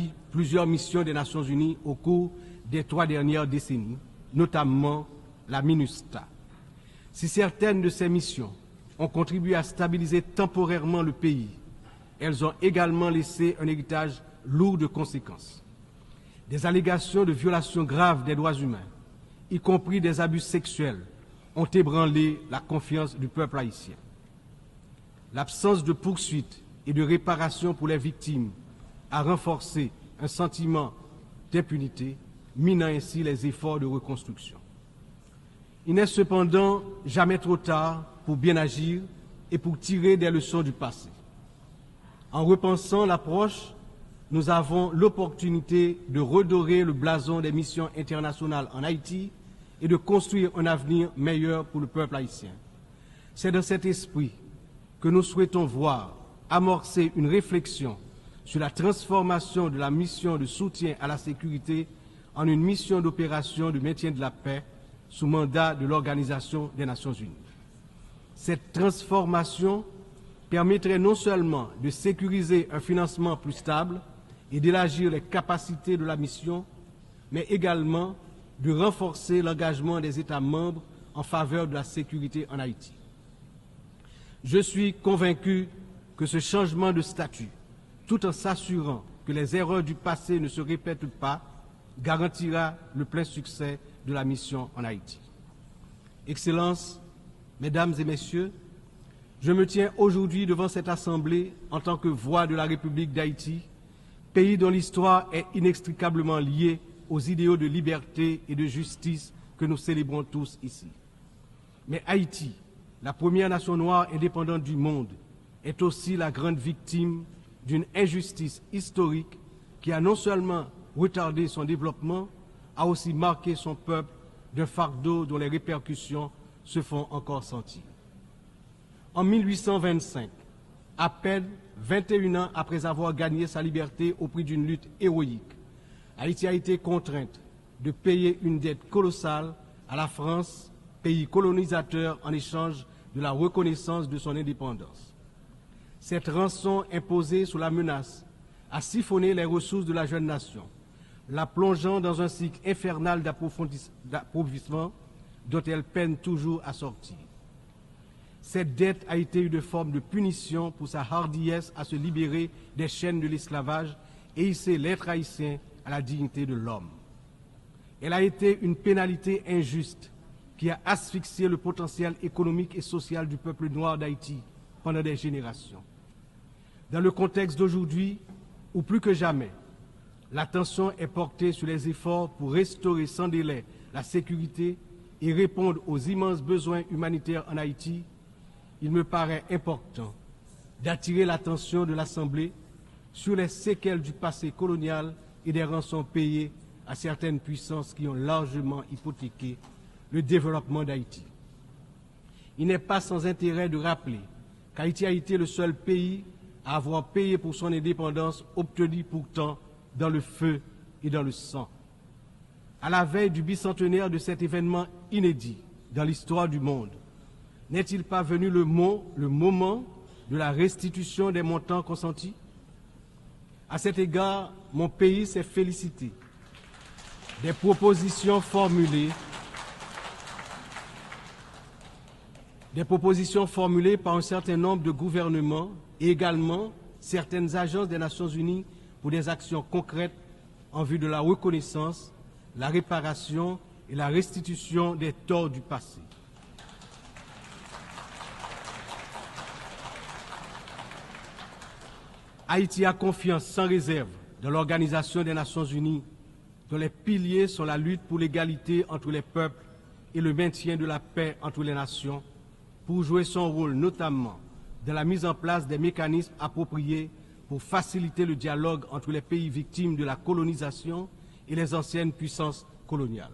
accompli plusieurs missions des Nations Unies au cours des 3 dernières décennies, notamment la MINUSTAH. Si certaines de ces missions ont contribué à stabiliser temporairement le pays, elles ont également laissé un héritage lourd de conséquences. Des allégations de violations graves des droits humains, y compris des abus sexuels, ont ébranlé la confiance du peuple haïtien. L'absence de poursuites et de réparation pour les victimes a renforcé un sentiment d'impunité, minant ainsi les efforts de reconstruction. Il n'est cependant jamais trop tard pour bien agir et pour tirer des leçons du passé. En repensant l'approche, nous avons l'opportunité de redorer le blason des missions internationales en Haïti et de construire un avenir meilleur pour le peuple haïtien. C'est dans cet esprit que nous souhaitons voir amorcer une réflexion sur la transformation de la mission de soutien à la sécurité en une mission d'opération de maintien de la paix sous mandat de l'Organisation des Nations Unies. Cette transformation permettrait non seulement de sécuriser un financement plus stable et d'élargir les capacités de la mission, mais également de renforcer l'engagement des États membres en faveur de la sécurité en Haïti. Je suis convaincu que ce changement de statut, tout en s'assurant que les erreurs du passé ne se répètent pas, garantira le plein succès de la mission en Haïti. Excellences, Mesdames et Messieurs, je me tiens aujourd'hui devant cette Assemblée en tant que voix de la République d'Haïti, pays dont l'histoire est inextricablement liée aux idéaux de liberté et de justice que nous célébrons tous ici. Mais Haïti, la première nation noire indépendante du monde, est aussi la grande victime d'une injustice historique qui a non seulement retardé son développement, a aussi marqué son peuple d'un fardeau dont les répercussions se font encore sentir. En 1825, à peine 21 ans après avoir gagné sa liberté au prix d'une lutte héroïque, Haïti a été contrainte de payer une dette colossale à la France, pays colonisateur, en échange de la reconnaissance de son indépendance. Cette rançon imposée sous la menace a siphonné les ressources de la jeune nation, la plongeant dans un cycle infernal d'appauvrissement dont elle peine toujours à sortir. Cette dette a été une forme de punition pour sa hardiesse à se libérer des chaînes de l'esclavage et hisser l'être haïtien à la dignité de l'homme. Elle a été une pénalité injuste qui a asphyxié le potentiel économique et social du peuple noir d'Haïti pendant des générations. Dans le contexte d'aujourd'hui, où plus que jamais, l'attention est portée sur les efforts pour restaurer sans délai la sécurité et répondre aux immenses besoins humanitaires en Haïti, il me paraît important d'attirer l'attention de l'Assemblée sur les séquelles du passé colonial et des rançons payées à certaines puissances qui ont largement hypothéqué le développement d'Haïti. Il n'est pas sans intérêt de rappeler qu'Haïti a été le seul pays à avoir payé pour son indépendance, obtenue pourtant dans le feu et dans le sang. À la veille du bicentenaire de cet événement inédit dans l'histoire du monde, n'est-il pas venu le moment de la restitution des montants consentis? À cet égard, mon pays s'est félicité des propositions formulées par un certain nombre de gouvernements et également certaines agences des Nations Unies pour des actions concrètes en vue de la reconnaissance, la réparation et la restitution des torts du passé. Haïti a confiance sans réserve dans l'Organisation des Nations Unies, dont les piliers sont la lutte pour l'égalité entre les peuples et le maintien de la paix entre les nations, pour jouer son rôle notamment dans la mise en place des mécanismes appropriés pour faciliter le dialogue entre les pays victimes de la colonisation et les anciennes puissances coloniales.